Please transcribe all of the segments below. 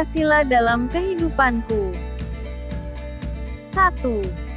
Pancasila dalam kehidupanku. 1.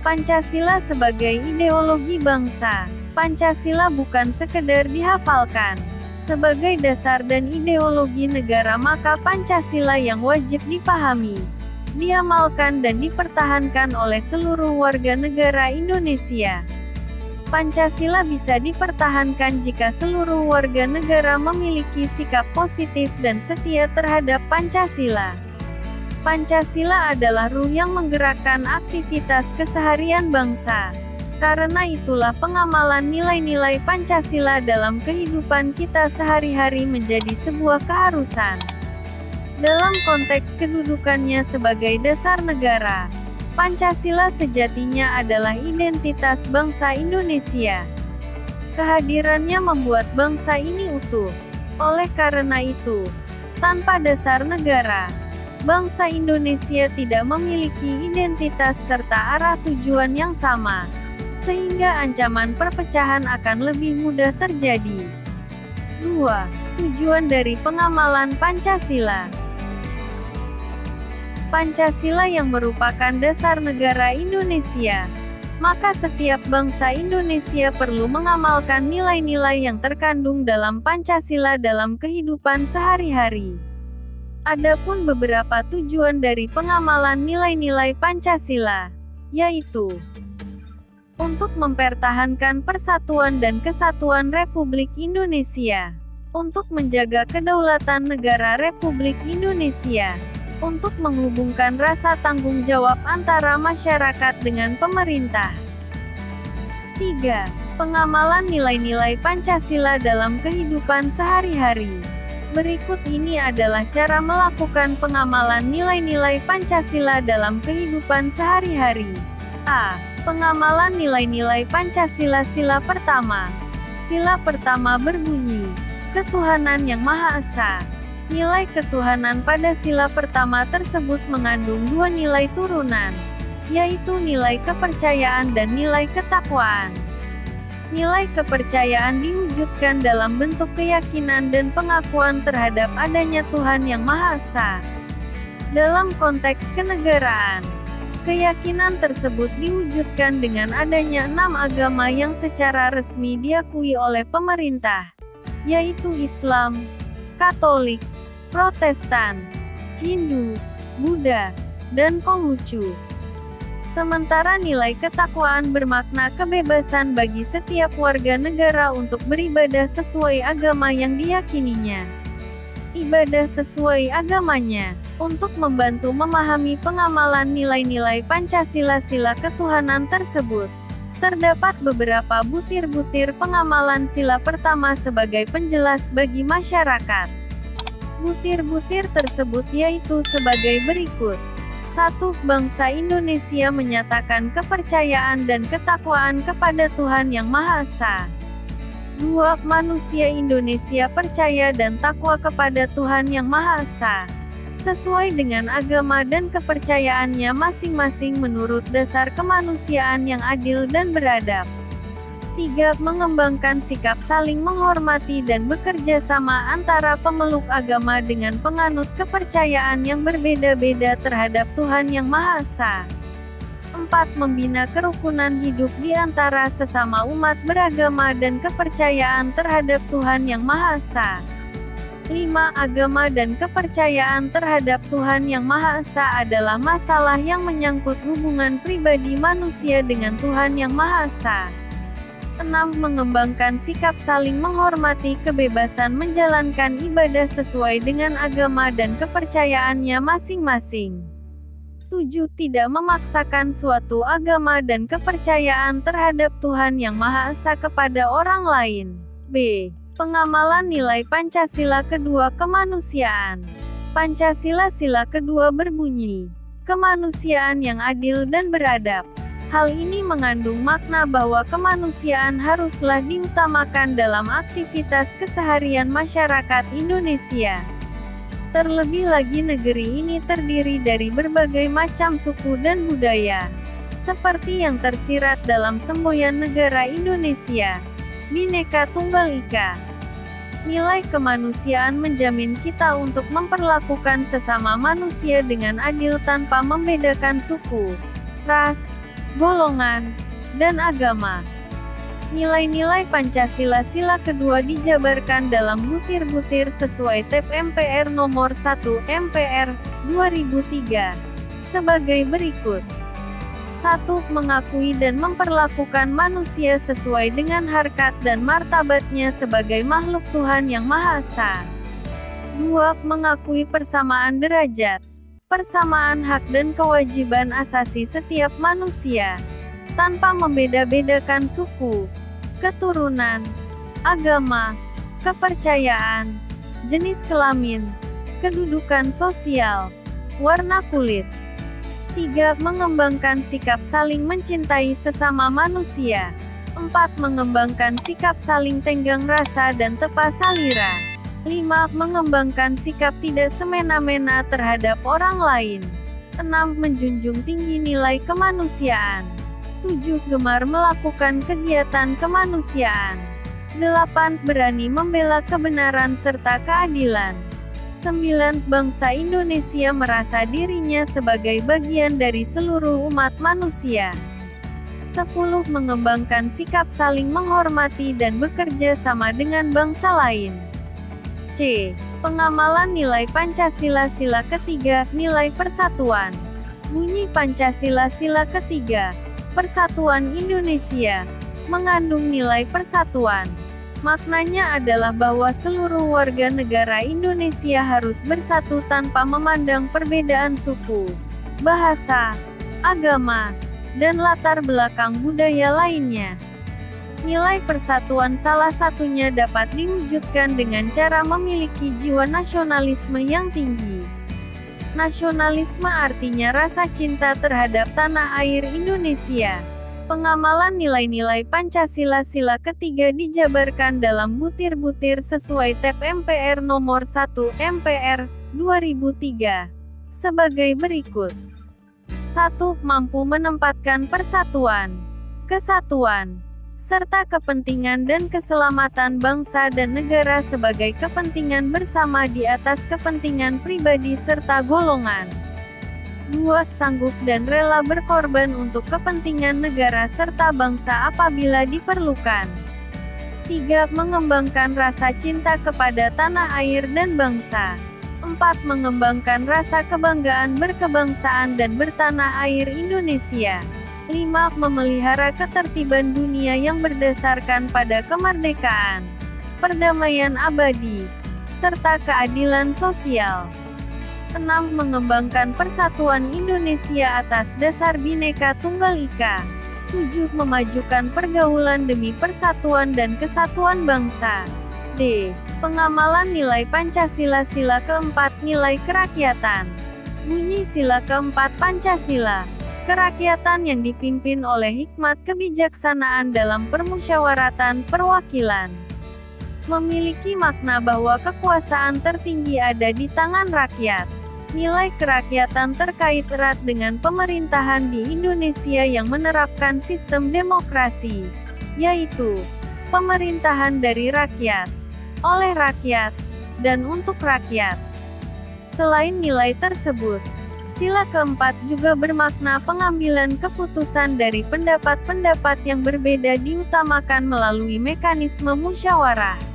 Pancasila sebagai ideologi bangsa. Pancasila bukan sekedar dihafalkan sebagai dasar dan ideologi negara, maka Pancasila yang wajib dipahami, diamalkan dan dipertahankan oleh seluruh warga negara Indonesia. Pancasila bisa dipertahankan jika seluruh warga negara memiliki sikap positif dan setia terhadap Pancasila. Pancasila adalah ruh yang menggerakkan aktivitas keseharian bangsa. Karena itulah pengamalan nilai-nilai Pancasila dalam kehidupan kita sehari-hari menjadi sebuah keharusan. Dalam konteks kedudukannya sebagai dasar negara, Pancasila sejatinya adalah identitas bangsa Indonesia. Kehadirannya membuat bangsa ini utuh. Oleh karena itu, tanpa dasar negara, bangsa Indonesia tidak memiliki identitas serta arah tujuan yang sama, sehingga ancaman perpecahan akan lebih mudah terjadi. 2. Tujuan dari pengamalan Pancasila. Pancasila yang merupakan dasar negara Indonesia, maka setiap bangsa Indonesia perlu mengamalkan nilai-nilai yang terkandung dalam Pancasila dalam kehidupan sehari-hari. Adapun beberapa tujuan dari pengamalan nilai-nilai Pancasila, yaitu untuk mempertahankan persatuan dan kesatuan Republik Indonesia, untuk menjaga kedaulatan negara Republik Indonesia, untuk menghubungkan rasa tanggung jawab antara masyarakat dengan pemerintah. 3. Pengamalan nilai-nilai Pancasila dalam kehidupan sehari-hari. Berikut ini adalah cara melakukan pengamalan nilai-nilai Pancasila dalam kehidupan sehari-hari. A. Pengamalan nilai-nilai Pancasila. Sila pertama. Sila pertama berbunyi, Ketuhanan Yang Maha Esa. Nilai ketuhanan pada sila pertama tersebut mengandung dua nilai turunan, yaitu nilai kepercayaan dan nilai ketakwaan. Nilai kepercayaan diwujudkan dalam bentuk keyakinan dan pengakuan terhadap adanya Tuhan Yang Maha Esa. Dalam konteks kenegaraan, keyakinan tersebut diwujudkan dengan adanya 6 agama yang secara resmi diakui oleh pemerintah, yaitu Islam, Katolik, Protestan, Hindu, Buddha, dan Konghucu. Sementara nilai ketakwaan bermakna kebebasan bagi setiap warga negara untuk beribadah sesuai agama yang diyakininya. Ibadah sesuai agamanya, untuk membantu memahami pengamalan nilai-nilai Pancasila. Sila ketuhanan tersebut, terdapat beberapa butir-butir pengamalan sila pertama sebagai penjelas bagi masyarakat. Butir-butir tersebut yaitu sebagai berikut. 1. Bangsa Indonesia menyatakan kepercayaan dan ketakwaan kepada Tuhan Yang Maha Esa. 2. Manusia Indonesia percaya dan takwa kepada Tuhan Yang Maha Esa, sesuai dengan agama dan kepercayaannya masing-masing menurut dasar kemanusiaan yang adil dan beradab. 3. Mengembangkan sikap saling menghormati dan bekerja sama antara pemeluk agama dengan penganut kepercayaan yang berbeda-beda terhadap Tuhan Yang Maha Esa. 4. Membina kerukunan hidup di antara sesama umat beragama dan kepercayaan terhadap Tuhan Yang Maha Esa. 5. Agama dan kepercayaan terhadap Tuhan Yang Maha Esa adalah masalah yang menyangkut hubungan pribadi manusia dengan Tuhan Yang Maha Esa. 6. Mengembangkan sikap saling menghormati kebebasan menjalankan ibadah sesuai dengan agama dan kepercayaannya masing-masing. 7. Tidak memaksakan suatu agama dan kepercayaan terhadap Tuhan Yang Maha Esa kepada orang lain. B. Pengamalan nilai Pancasila kedua. Kemanusiaan. Pancasila sila kedua berbunyi, kemanusiaan yang adil dan beradab. Hal ini mengandung makna bahwa kemanusiaan haruslah diutamakan dalam aktivitas keseharian masyarakat Indonesia. Terlebih lagi negeri ini terdiri dari berbagai macam suku dan budaya, seperti yang tersirat dalam semboyan negara Indonesia, Bhinneka Tunggal Ika. Nilai kemanusiaan menjamin kita untuk memperlakukan sesama manusia dengan adil tanpa membedakan suku, ras, golongan, dan agama. Nilai-nilai Pancasila sila kedua dijabarkan dalam butir-butir sesuai TEP MPR nomor 1 MPR 2003 sebagai berikut. 1. Mengakui dan memperlakukan manusia sesuai dengan harkat dan martabatnya sebagai makhluk Tuhan Yang Maha Esa. 2. Mengakui persamaan derajat, persamaan hak dan kewajiban asasi setiap manusia, tanpa membeda-bedakan suku, keturunan, agama, kepercayaan, jenis kelamin, kedudukan sosial, warna kulit. 3. Mengembangkan sikap saling mencintai sesama manusia. 4. Mengembangkan sikap saling tenggang rasa dan tepa salira. 5. Mengembangkan sikap tidak semena-mena terhadap orang lain. 6. Menjunjung tinggi nilai kemanusiaan. 7. Gemar melakukan kegiatan kemanusiaan. 8. Berani membela kebenaran serta keadilan. 9. Bangsa Indonesia merasa dirinya sebagai bagian dari seluruh umat manusia. 10. Mengembangkan sikap saling menghormati dan bekerja sama dengan bangsa lain. C. Pengamalan nilai Pancasila sila ketiga, nilai persatuan. Bunyi Pancasila sila ketiga, Persatuan Indonesia, mengandung nilai persatuan. Maknanya adalah bahwa seluruh warga negara Indonesia harus bersatu tanpa memandang perbedaan suku, bahasa, agama, dan latar belakang budaya lainnya. Nilai persatuan salah satunya dapat diwujudkan dengan cara memiliki jiwa nasionalisme yang tinggi. Nasionalisme artinya rasa cinta terhadap tanah air Indonesia. Pengamalan nilai-nilai Pancasila sila ketiga dijabarkan dalam butir-butir sesuai TEP MPR nomor 1 MPR 2003 sebagai berikut. 1. Mampu menempatkan persatuan, kesatuan, serta kepentingan dan keselamatan bangsa dan negara sebagai kepentingan bersama di atas kepentingan pribadi serta golongan. 2. Sanggup dan rela berkorban untuk kepentingan negara serta bangsa apabila diperlukan. 3. Mengembangkan rasa cinta kepada tanah air dan bangsa. 4. Mengembangkan rasa kebanggaan berkebangsaan dan bertanah air Indonesia. 5. Memelihara ketertiban dunia yang berdasarkan pada kemerdekaan, perdamaian abadi, serta keadilan sosial. 6. Mengembangkan persatuan Indonesia atas dasar Bhinneka Tunggal Ika. 7. Memajukan pergaulan demi persatuan dan kesatuan bangsa. D. Pengamalan nilai Pancasila sila keempat, nilai kerakyatan. Bunyi sila keempat Pancasila. Kerakyatan yang dipimpin oleh hikmat kebijaksanaan dalam permusyawaratan perwakilan. Memiliki makna bahwa kekuasaan tertinggi ada di tangan rakyat. Nilai kerakyatan terkait erat dengan pemerintahan di Indonesia yang menerapkan sistem demokrasi, yaitu pemerintahan dari rakyat, oleh rakyat, dan untuk rakyat. Selain nilai tersebut, sila keempat juga bermakna pengambilan keputusan dari pendapat-pendapat yang berbeda diutamakan melalui mekanisme musyawarah.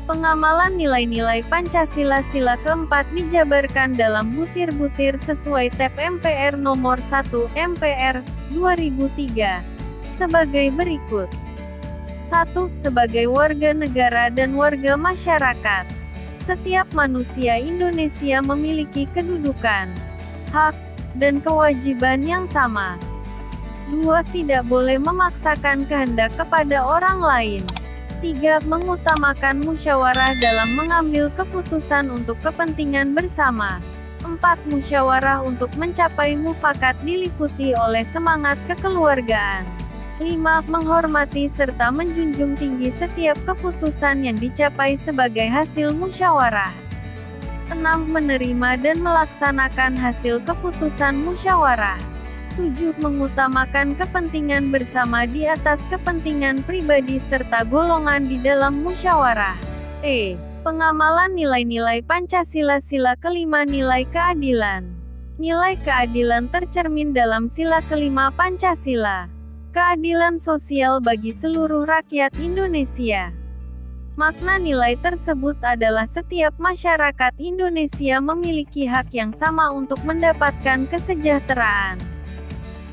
Pengamalan nilai-nilai Pancasila sila keempat dijabarkan dalam butir-butir sesuai TEP MPR nomor 1 MPR 2003 sebagai berikut. 1. Sebagai warga negara dan warga masyarakat, setiap manusia Indonesia memiliki kedudukan, hak, dan kewajiban yang sama. 2. Tidak boleh memaksakan kehendak kepada orang lain. 3. Mengutamakan musyawarah dalam mengambil keputusan untuk kepentingan bersama. 4. Musyawarah untuk mencapai mufakat diliputi oleh semangat kekeluargaan. 5. Menghormati serta menjunjung tinggi setiap keputusan yang dicapai sebagai hasil musyawarah. 6. Menerima dan melaksanakan hasil keputusan musyawarah. 7. Mengutamakan kepentingan bersama di atas kepentingan pribadi serta golongan di dalam musyawarah. Pengamalan nilai-nilai Pancasila. Sila kelima, nilai keadilan. Nilai keadilan tercermin dalam sila kelima Pancasila. Keadilan sosial bagi seluruh rakyat Indonesia. Makna nilai tersebut adalah setiap masyarakat Indonesia memiliki hak yang sama untuk mendapatkan kesejahteraan.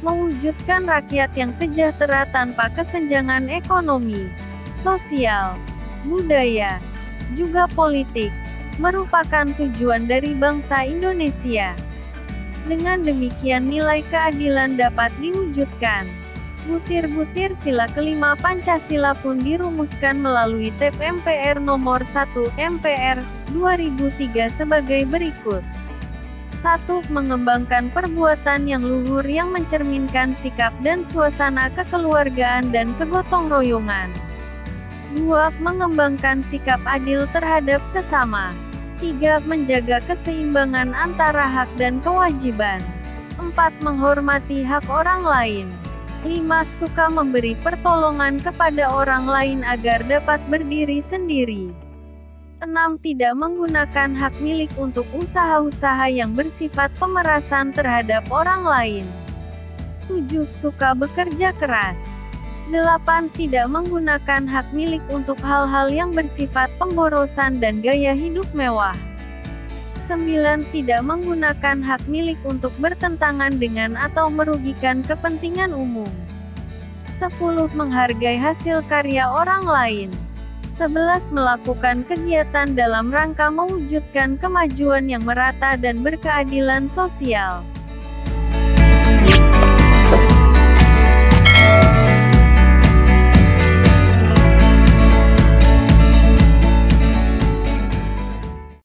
Mewujudkan rakyat yang sejahtera tanpa kesenjangan ekonomi, sosial, budaya, juga politik, merupakan tujuan dari bangsa Indonesia. Dengan demikian nilai keadilan dapat diwujudkan. Butir-butir sila kelima Pancasila pun dirumuskan melalui TEP MPR nomor 1 MPR 2003 sebagai berikut. 1. Mengembangkan perbuatan yang luhur yang mencerminkan sikap dan suasana kekeluargaan dan kegotong royongan. 2. Mengembangkan sikap adil terhadap sesama. 3. Menjaga keseimbangan antara hak dan kewajiban. 4. Menghormati hak orang lain. 5. Suka memberi pertolongan kepada orang lain agar dapat berdiri sendiri. 6. Tidak menggunakan hak milik untuk usaha-usaha yang bersifat pemerasan terhadap orang lain. 7. Suka bekerja keras. 8. Tidak menggunakan hak milik untuk hal-hal yang bersifat pemborosan dan gaya hidup mewah. 9. Tidak menggunakan hak milik untuk bertentangan dengan atau merugikan kepentingan umum. 10. Menghargai hasil karya orang lain. 11. Melakukan kegiatan dalam rangka mewujudkan kemajuan yang merata dan berkeadilan sosial.